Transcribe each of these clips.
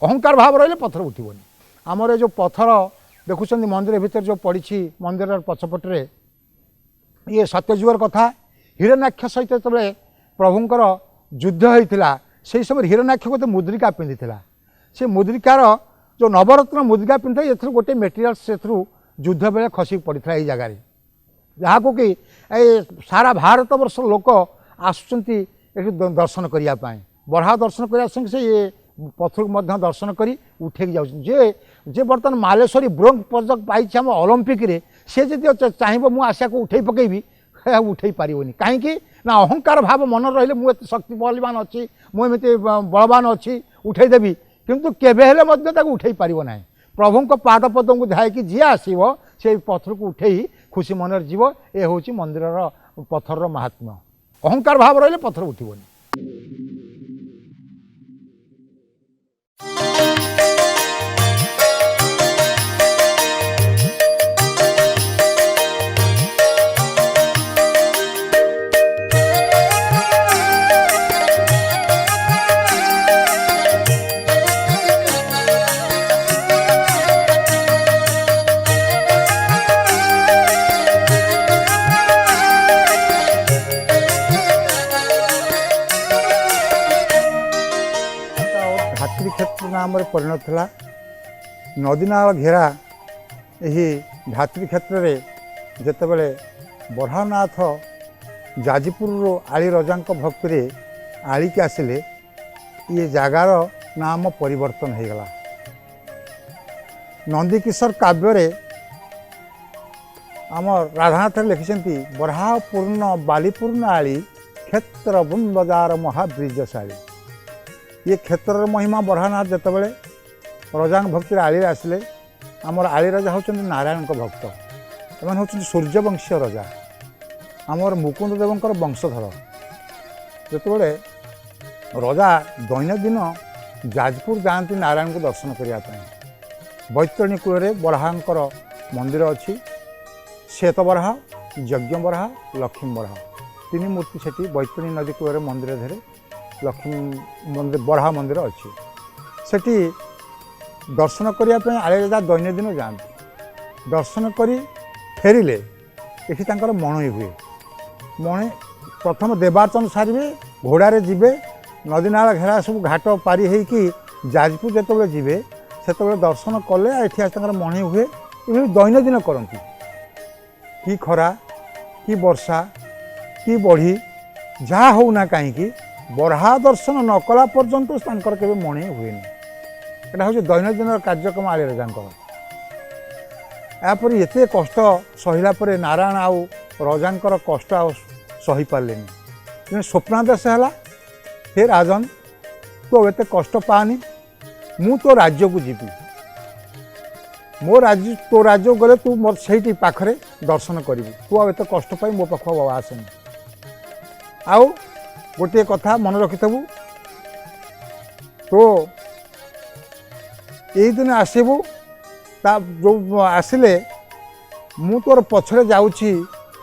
अहंकार भाव रही पथर उठबनी आमर जो पथर देखुं मंदिर भितर जो पड़ी मंदिर पछपटे ये सत्यजुगर कथा हिरण्याक्ष सहित जो प्रभुंर युद्ध होता से समय हिरण्याक्ष गोटे मुद्रिका पिंधि से मुद्रिकार जो नवरत्न मुद्रिका पिंधे ये गोटे मेटेरियाल से युद्ध बेले खसी पड़ा ये जगार जहाँ कि सारा भारत वर्ष लोक आसुँच दर्शन करने बरहा दर्शन करने संगे से ये पथर को दर्शन कर उठे जाए जे बर्तमान मालेश्वरी ब्रोंज पदक पाई आम ओलंपिक रे से जब चाहिए मुझे आशा को उठे पकेबी उठे पारनी कहीं ना अहंकार भाव मन रही मुझे शक्ति बलवान अच्छी मुझे बलवान अच्छी उठेदेवी किंतु केबेले उठे पारना प्रभु पादपद को ध्यान जी आसो से पथर को उठे खुशी मन जीव ये हूँ मंदिर पथर महात्म्य अहंकार भाव रही पथर उठबनी। क्षेत्र नाम परिणत है नदीनाल घेरा यही धात्री क्षेत्र में जितेबले बरहानाथ जाजपुर आली रजा भक्त आली के आसिले ये जगार नाम परिवर्तन हो गला। नंदीकिशोर काव्य आम राधानाथ लिखिं बरहापूर्ण बालीपूर्ण आली क्षेत्र बुंदजार महाब्रिजशाली ये क्षेत्र महिमा बरहानाथ जितेबले रजा भक्ति आली आसिले आमर आली राजा हूँ नारायण भक्त एम हूँ सूर्यवंशी राजा आमर मुकुंद देवंकर वंशधर जितेबले राजा दैनंदिन जाजपुर जाती नारायण को दर्शन करने बैतरणी कूल बरहांकर मंदिर अच्छी श्वेत बरहा यज्ञ बरहा लक्ष्मी बरहा तीन मूर्ति से बैतरणी नदी कूल मंदिर धेरे लक्ष्मी मंदिर बरहा मंदिर अच्छी सेठी दर्शन करने आले राजा दैनंदिन जाती दर्शन कर फेरिले ये मणई हुए मणि प्रथम देवार्चन सारे घोड़े जीवे नदीनाल घेरा सब घाट पारी होकि जाजपुर जिते जीवे से दर्शन कले ये मणि हुए ये दैनंदिन करती कि खरा कि वर्षा कि बढ़ी जहाँ होना कहीं बरहा दर्शन न कला पर्यंत के मणि हुए यहाँ हूँ दैनंदिन कार्यक्रम आली राजा यापर एत कष्ट सहला नारायण आउ रजा कष्ट आ सही पारे स्वप्नादेश है हे राजन तू एत कष्ट पानी मु तो राज्य को जीवी मो राज्य तो राज्य गले तू मोर से पाखरे दर्शन करू तू आ एत कष्ट पाई मो पाख आसनी आउ गोटे कथा मन रखिथबु तो यही दिन आसबू जो आसिले मु तोर पछरे जाऊँगी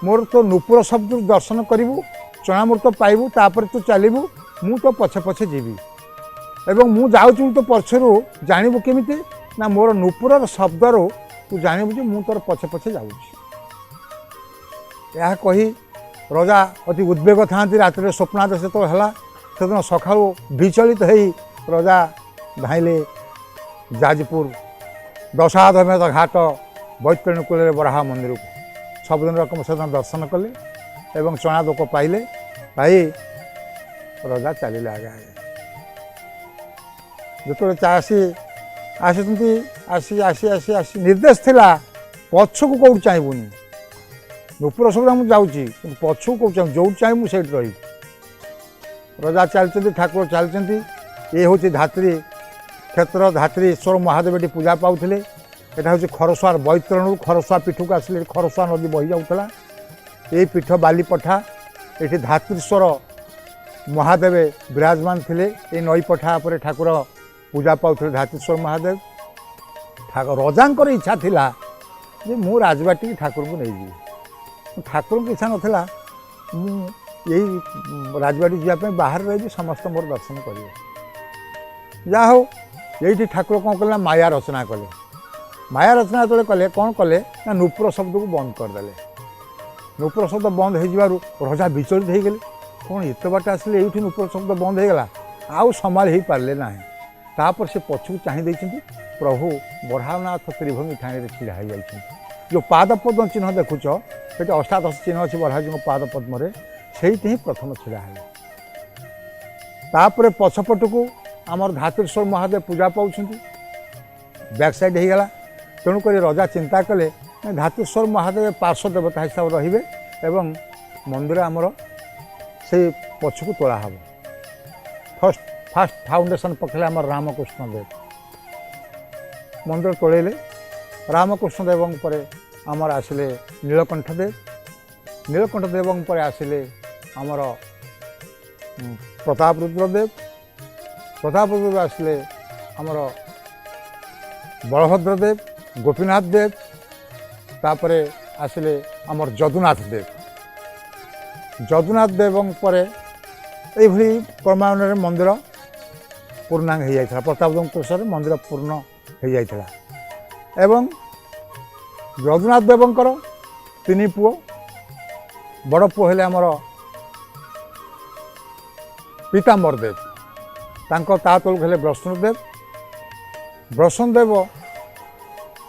मोर तो नुपुर शब्द दर्शन करू चणामृत पाइबू तापर तू चलू मु तो पछे पछे जीवी एवं मु जाऊँ तो पछरू जानबू केमिति ना मोर नुपुर शब्दर तू जानबू जे मु तोर पछे पछे जाऊँगी यह कही रजा अति उद्वेग था रातिर स्वप्नादेश तो है से दिन सका विचलित हो रजा धाइले जाजपुर दशाधमेध घाट बैतरणी कूल बरहा मंदिर को सबुदिन रकम से दर्शन कले एवं चना दोक पाइले भाई रजा चलिए आगे आगे जो चाषी आसी आसी आसी आसी निर्देश थिला पछक कौट चाहबूनी नुपुर सब मुझे जाऊँगी पछक कौट चाह जो चाहे मुझे रही रजा चलती ठाकुर चलती ये हूँ धात्री क्षेत्र धात्री ईश्वर महादेव ये पूजा पाते यहाँ हूँ खरसुआर बैतरणु खरसुआ पीठ को आसिले खरसुआ नदी बही जाऊला ये पीठ बालीपठा ये धात्रीश्वर महादेव विराजमान थे ये नई पठा पर ठाकुर पूजा पाते धात्रीश्वर महादेव रजा इच्छा थिला जे मु राजबाटी ठाकुर को नहीं जी ठाकुर की इच्छा नाला यही राजबाटी जावाई बाहर रही समस्त मोर दर्शन करेंगे जहा हो ये ठाकुर कौन कले माया रचना कले। माया रचना जो कले कौन कले ना नूपुर शब्द को बंद करदे। नूपुर शब्द बंद हो रजा विचलित हो गले कौन एत बाट आसिले ये नूपुर शब्द बंद होगला आउ संभाल हो पारे ना। तापर से पछू चाह प्रभु बराहनाथ त्रिभंगी ठाणी छिड़ा हो जाइए। जो पादपद्म चिन्ह देखुच ये अष्टादश चिन्ह अच्छे बराहजी पादपद्म से ही प्रथम छिड़ा है। तापर पछपट को आमर धातुरेश्वर महादेव पूजा पाँच बैक साइड होगला। तेणुक रजा चिंता कले धातुरेश्वर महादेव पार्श्व देवता हिसाब रे एवं मंदिर आमर से पछक तोला हम। फास्ट फाउंडेशन पकड़े आम रामकृष्ण देव मंदिर तोड़े। रामकृष्ण देव पर आमर आसिले नीलकंठ देव। नीलकंठ देव पर आसिले आमर प्रताप रुद्र देव। प्रताप रुद्र आसिले आमर बलभद्र देव गोपीनाथ देव। तापरे आसिले आमर जदुनाथ देव। जदुनाथ देव पर ये क्रमान्वये मंदिर पूर्णांग हो जाता। प्रताप मंदिर पूर्ण हो जाता। एवं जदुनाथ देवंकर तीन पुओ बड़ पुओ हेले आमर पीताम्बर देव ता तलक हेले वैष्णोदेव। वैष्णोदेव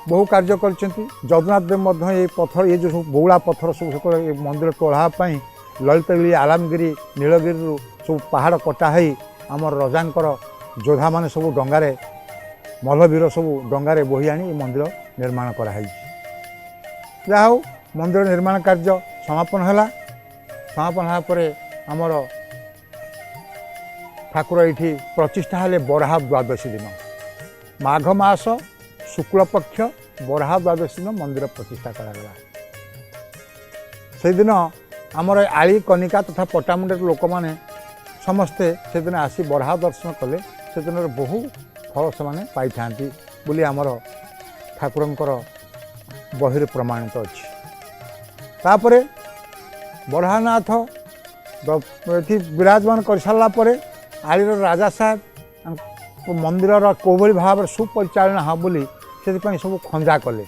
बहु कार्य कर। जगन्नाथ देव ये पत्थर ये जो सब बौला पत्थर सब मंदिर तोड़ापी ललितगिरी आलमगिरी नीलगिरी सब पहाड़ कटा है आमर रजांकर योद्धा मान सब डंगारे मल्लवीर सब डंगारे बोही आनी मंदिर निर्माण कराई। जहा मंदिर निर्माण कार्य समापन है। समापन होगापर आमर ठाकुर ये प्रतिष्ठा हेले बराह द्वादशी दिन माघ मास शुक्ल पक्ष बराह द्वादशी दिन मंदिर प्रतिष्ठा करागला। से दिन आमर आली कनिका तथा पट्टामुंडे लोक मैंने समस्ते से दिन आसी बराह दर्शन कले। से दिन बहु फल से पाई था बोली आमर ठाकुरंकर बहिर प्रमाणित अच्छी। तापरे बराहनाथ ये विराजमान कर सारापर आलीर राजा साहेब मंदिर कोभली भाव सुपरिचालना हाँ बोली से सब खंजा कले।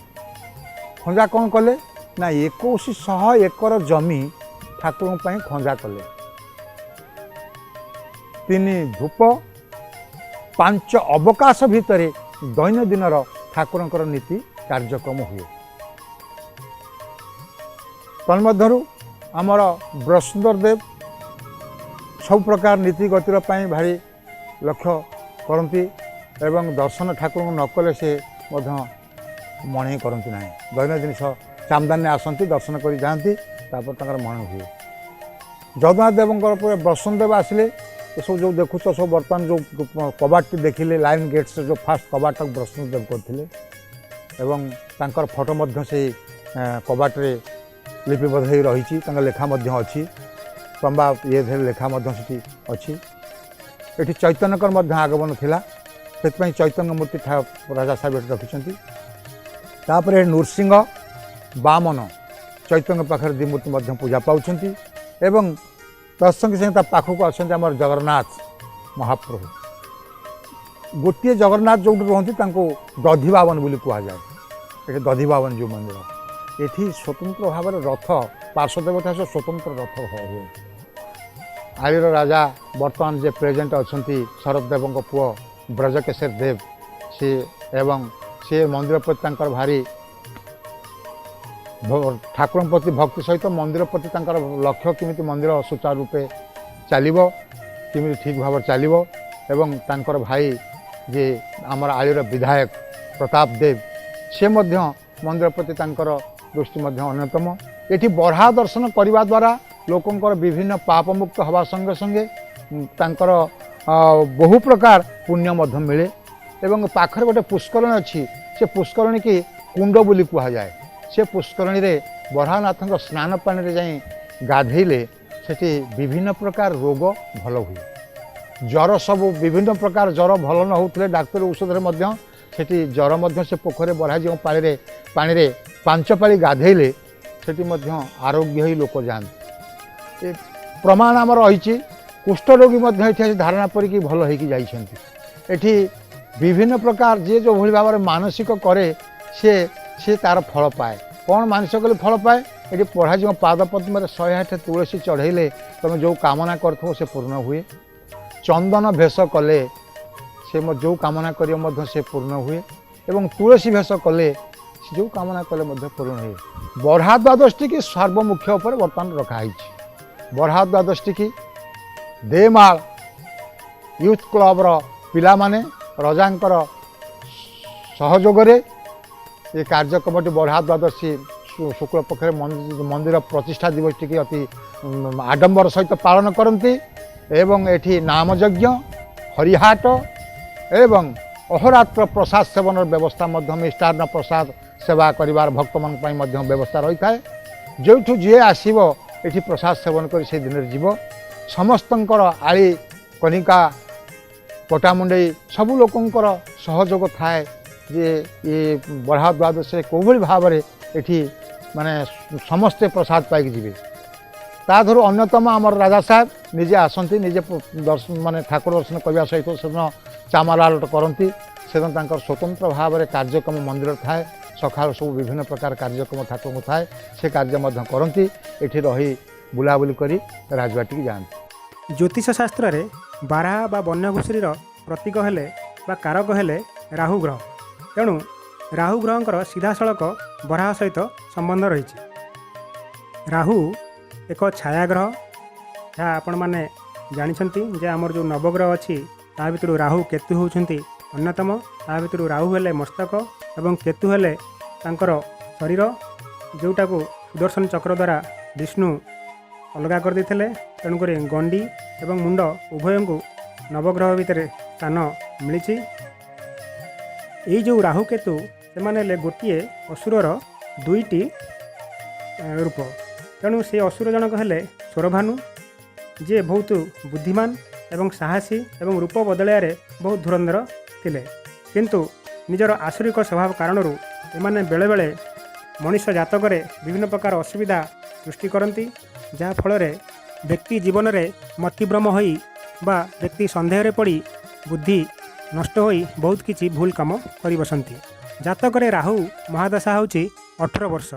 खंजा कौन कले ना 2100 एकर जमी ठाकुर खंजा कले। 3 धूप 5 अवकाश भितर दैनंदिन ठाकुरंकर नीति कार्यक्रम हुए। तन्मध्यरु आमर वैष्णोदेव देव सब प्रकार नीति गतिर भारी लक्ष्य करती एवं दर्शन ठाकुर न कले से मणे करती ना। दैनंदिन चामदान आसती दर्शन कर जाती मन हुए। जगन्नाथ देव वैष्णोदेव आसिले ये सब जो देखुच सब बर्तमान जो कबाट देखिले लाइन गेट से जो फास्ट कबाट वैष्णोदेव करते एवं तांकर फोटो से कबाट रे लिपिबद्ध हो रही लेखा अच्छी तंबा ये लेखा से अच्छी। ये चैतन्यकर आगमन थिला से चैतन्य मूर्ति राजा साहेब रखिंट। तापर नृसिंह बामन चैतन्य पाखे दी मूर्ति पूजा पाँच एवं तत्संगे संगे पाखक अच्छा आम जगन्नाथ महाप्रभु। गोटे जगन्नाथ जो रुहति दधि बावन बोली कहुए। ये दधि बावन जो मंदिर ये स्वतंत्र भाव रथ पार्श्वदेवता से स्वतंत्र रथ हुए। आलीर राजा बर्तमान जे प्रेजेंट अच्छा शरद देव पुओ ब्रजकेशर देव सी एवं सी मंदिर प्रति भारी ठाकुर प्रति भक्ति सहित मंदिर प्रति लक्ष्य किमिति मंदिर सुचारू रूपे चलो किमिति ठीक भाव चलो एवं तांकर भाई जे आमर आलीर विधायक प्रताप देव से मंदिर प्रति दृष्टि अन्यतम। ये बराह दर्शन करने द्वारा लोकंकर विभिन्न पाप मुक्त हवा संगे संगे तांकर बहु प्रकार पुण्य मिले। एवं पाखर गोटे पुष्करणी अच्छी से पुष्करणी की कुंड बोली कहुए। से पुष्करणी रे बराहनाथ स्नान पानी रे जाई गाधेले से विभिन्न प्रकार रोग भल हुए। ज्वर सब विभिन्न प्रकार ज्वर भल न होते डाक्तर औषध से ज्वर से पोखरे बराह जो पानी रे 5 पाली गाधेले से आरोग्य ही लोक जाते। प्रमाण आम रही कुष्ठ रोगी धारणा परिकी भल होती। विभिन्न प्रकार जी जो भली भाव में मानसिक करे सी तार फल पाए। कौन मानसिक कले फल पाए ये पढ़ा जो पाद पद्म 108 तुलसी चढ़ेले तुम जो कामना कर से पूर्ण हुए। चंदन भेष कले से जो कामना कर से पूर्ण हुए एवं तुलसी भेष कले से जो कामना कले पूर्ण हुए। बरहा द्वादशी की सर्वमुख्य उपर बर्तमान रखाई। बरहा द्वादशी की देमाल यूथ क्लब पिला माने रजांकर सहयोग ये कार्यक्रम बरहा द्वादशी शुक्ल पक्ष मंदिर प्रतिष्ठा दिवस टी अति आडंबर सहित पालन करती एवं एठी नामयज्ञ हरिहाट एवं अहोरात्र प्रसाद सेवन व्यवस्था मिष्टान्न प्रसाद सेवा करिवार भक्त मान व्यवस्था रही है। जो जी आसब ये प्रसाद सेवन कर से दिन जीव समस्तंकर आली कनिका पटामुंडे सबू लोकंकर सहयोग थाए जे ये बरहा द्वादशी कोभली भाव में ये माने समस्ते प्रसाद पाई जीवे। ता धर अन्यतम आमर राजा साहेब निजे आसती निजे दर्शन माने ठाकुर दर्शन करने सहित से चामलाल करती से स्वतंत्र भाव में कार्यक्रम मंदिर थाए। सकाल सब विभिन्न प्रकार कार्यक्रम ठाकुर थाए से कार्य करती ये रही बुलाबुली कर राजबाटी की जाती। ज्योतिष शास्त्र रे बारहा बा बन्य घुषुरी प्रतीक हेले बा कारक हेले राहु ग्रह। तेणु राहु ग्रहंकर सीधा सड़क बरहा सहित संबंध रही। राहु एक छाया ग्रह जहाँ आपण मैंने जानते जे आमर जो नवग्रह अच्छी ता भर राहु केतु होती अन्यतम। ता भर राहु हेले मस्तक एवं केतु हेले तांकर शरीर जोटा को सुदर्शन चक्र द्वारा विष्णु अलगा कर देते। तेणुक गंडी एवं मुंड उभय को नवग्रह भितर स्थान मिली। ये जो राहु केतु से माने गोटे असुरर दुईटी रूप। तेणु से असुर जनक हेले स्वरभानु जे बहुत बुद्धिमान एवं साहसी एवं रूप बदलयारे बहुत धुरंधर थिले, किंतु निजर आसुरिक स्वभाव कारणरू एमाने बेले बेले मनुष्य जातकरे विभिन्न प्रकार असुविधा सृष्टि करती, जहाँ फल व्यक्ति जीवन में मतिभ्रम होई बा व्यक्ति संदेह रे पड़ी बुद्धि नष्ट होई बहुत किछि भूल काम करि बसंती। जातकरे राहु महादशा होची 18 वर्ष।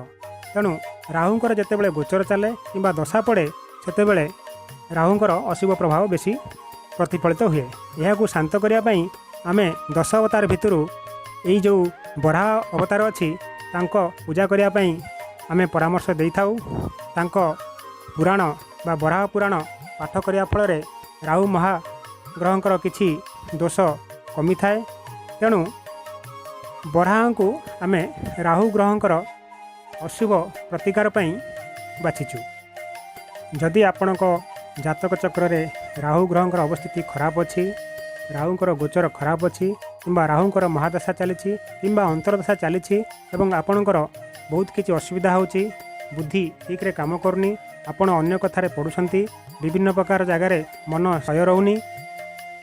तेणु राहुंकर जेतेबेले गोचर चले किंबा दशा पड़े सेतेबेले राहुंकर अशुभ प्रभाव बेसी प्रतिफलित हुए। यह शांत करने आमे 10 अवतार भितर यही जो बरहा अवतार अच्छी तांको पूजा करने आमे परामर्श दे थाउ। तांको पुराण बा बरहा पुराण पाठ करने फल राहु महाग्रहंकर किछि दोष कमी थाए। तेणु बरहा को आमे राहु ग्रहंकर अशुभ प्रतिकार पई बाछिचु। जदि आपणक जातक चक्र रे राहु ग्रहंकर अवस्थिति खराब अच्छी, राहुंकर गोचर खराब अच्छी किंबा राहुंकर महादशा चली किंबा अंतरदशा चली एवं आपणकर बहुत किसी असुविधा होची, बुद्धि ठीक रे काम करनी, आपण अन्य कथारे पढ़ुछंती, विभिन्न प्रकार जगार मन सय रहुनी,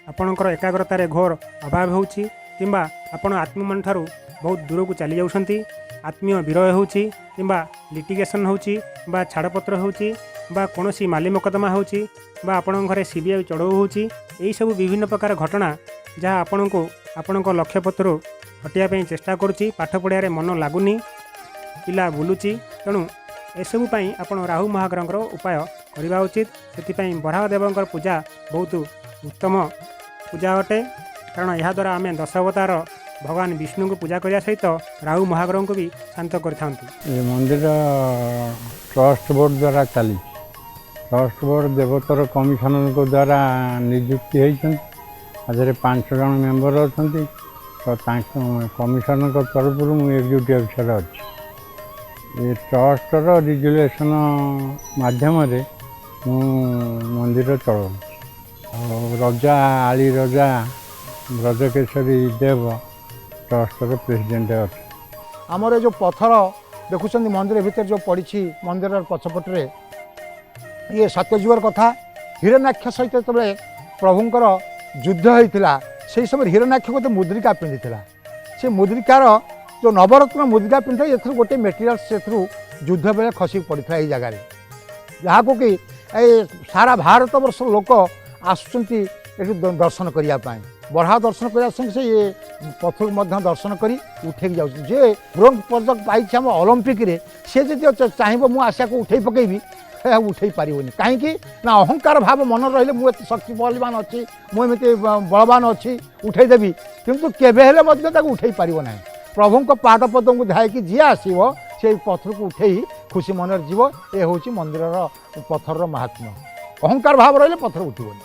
आपणकर एकाग्रतार घोर अभाव होची किंबा आपण आत्ममन ठारू बहुत दूर को चली जाउछंती, आत्मीय विरह होची किंबा लिटिगेशन होची बा छाड़पत्र होची बा कोनोसी माली मोकदमा होची बा आपण घरे सीबीआई चढ़ाऊ होची। यही सब विभिन्न प्रकार घटना जहाँ आपणको आपणक लक्ष्यपत्रु हटिया पे चेष्टा करुच्ची, पाठ पढ़िया मन लगुनि, पिला बुलुची। तेणु एसबू आपण राहु महाग्रहंकर उपाय करने उचित। से बरहा देवंकर पूजा बहुत उत्तम पूजा अटे, कारण यह द्वारा आम 10 अवतार भगवान विष्णु को पूजा करने सहित राहु महाग्रह को भी शांत कर मंदिर ट्रस्ट बोर्ड द्वारा चली। ट्रस्ट बोर्ड देवतर कमिशनर को द्वारा नियुक्ति होती 5 जन मेंबर अच्छा। तो कमिशनर तरफ मुझे एग्जीक्यूटिव अफिसर अच्छी। ये ट्रस्टर रिजुलेसन मध्यम मंदिर चल। रजा आली रजा ब्रजकेशरी देव ट्रस्टर प्रेसिडेंट अच्छे। आमर जो पत्थर देखुं मंदिर भितर जो पड़ी मंदिर पछपटे ये सत्यजुगर कथा। हिरण्याक्ष सहित जो प्रभुंकर युद्ध होता से समय हिरण्याक्ष गोटे मुद्रिका पिंधि से मुद्रिकार जो नवरत्न मुद्रिका पिंधे ये गोटे मेटेरियल से युद्ध बेले खसी पड़ता है जगार, जहाँ को कि सारा भारत वर्ष लोक आसुँच दर्शन करने। बरहा दर्शन करने संगे से ये पत्थर को मध्य दर्शन करी उठे जे ब्रोंज पदक पाई आम ओलंपिक रे से जो चाहब मु आशा को उठे पकेबी उठे पारिबनी कहीं ना अहंकार भाव मन रही मुझे शक्ति बलवान अच्छी मुझे बलवान अच्छी उठेदेवी किंतु केबेले उठे पारिब ना प्रभु को पादपद को ध्यान जी आसो से पत्थर को उठे खुशी मन जीव ये हूँ मंदिर पत्थर महात्म्य अहंकार भाव रही पत्थर उठबनी।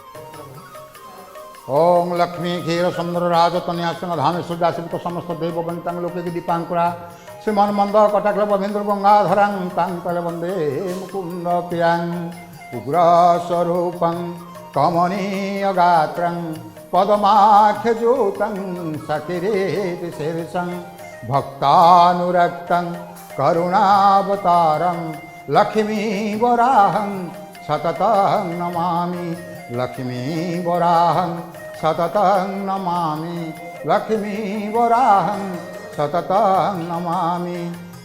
ओम लक्ष्मी क्षीर सुंदर राज तन्यासंग धामेश्वर दासित समस्त देव बंतांग लोके की दीपांकुरा श्रीमान मंद कटाक्ष बभेन्द्र गंगाधरां तांतल वंदे मुकुंद प्रियां उग्र स्वरूपं कमनीय गात्रं पदमाख्यजूतं सकिरीति शीर्षं भक्तानुरक्तं करुणावतारं लक्ष्मीवराहं सततं नमामि लक्ष्मीवराहं सततं नमामि लक्ष्मीवराहं सततं नमामि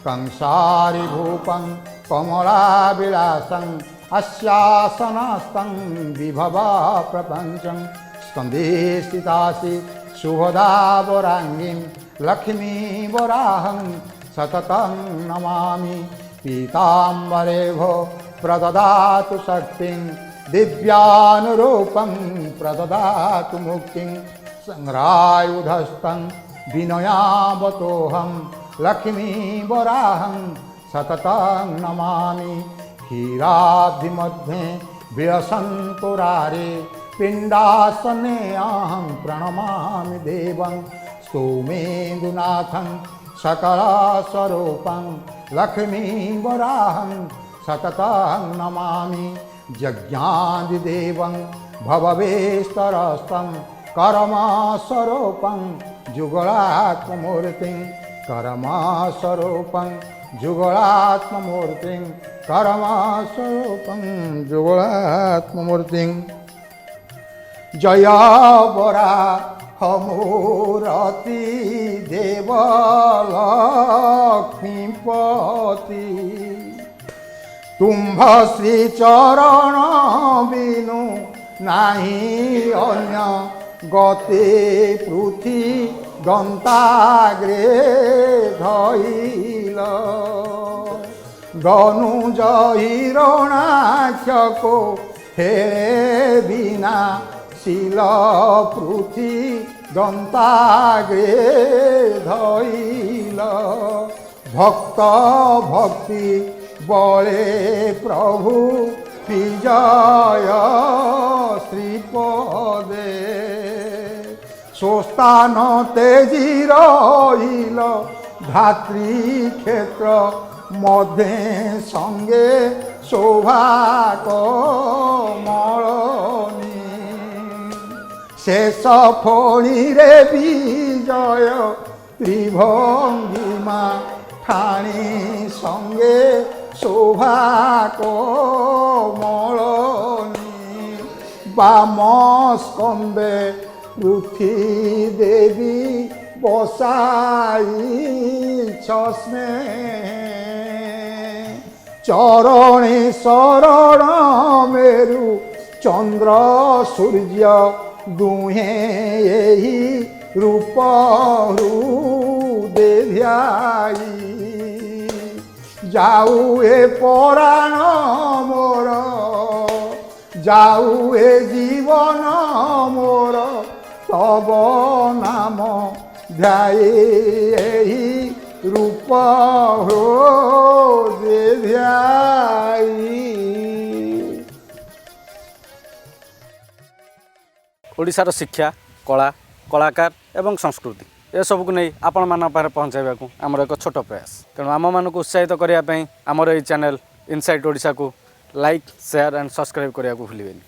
कंसारिभूपं कमलाविलासं अस्यासनस्तं विभवा प्रपञ्चं स्कन्धे स्थितासि शुभदावराङ्गीं लक्ष्मीवराहं सततं नमामि पीताम्बरेभो प्रददातु शक्तिं दिव्यानुरूपं प्रददातु मुक्तिं संग्रायुधस्तं विनयावतोऽहं लक्ष्मीवराहं सततं नमामि क्षीराब्धिमध्ये व्यसन्तुरारे पिण्डासने अहं प्रणमामि देवं स्तोमेन्दुनाथं सकलस्वरूपं लक्ष्मीवराहं सततं नमामि यज्ञादिदेवं भववेस्तरस्तं कर्मस्वरूपं जुगलात्ममूर्तिं कर्मस्वरूपं जुगलात्ममूर्तिं कर्मस्वरूपं जुगलात्ममूर्तिं जय वराहमूर्ति देवलक्ष्मीपति तुम्भ श्रीचरण बिनु नाही अन्य गते पृथ्वी गंताग्रे धइल गनुज हिरणाक्षको हे बिना शिल पृथ्वी गंताग्रे धइल भक्त भक्ति बले प्रभु विजय श्रीपदे स्वस्तान तेजी रहिल धातृक्षेत्र मध्य संगे शोभा कमलनी शेष फणी रे विजय त्रिभंगिमा ठाणी संगे शोभा कमलनी बाम स्कंदे पृथ्वी देवी बसाई स्नेह चरणे शरण मेरु चंद्र सूर्य दुहे यही रूप देव्याई जाऊ ए पराण मोर जाऊ ए जीवन मोर तब नाम ध्यायी रूप हो देव्याई। ओडिशार शिक्षा कला कलाकार एवं संस्कृति ए सब को नहीं आपण मान पारे पहुँचाइबा को आमर एक छोट प्रयास तेणु आम मान उत्साहित करने आमर ये चैनल इनसाइट ओडिशा को लाइक शेयर एंड सब्सक्राइब करने को भूलिबेनी।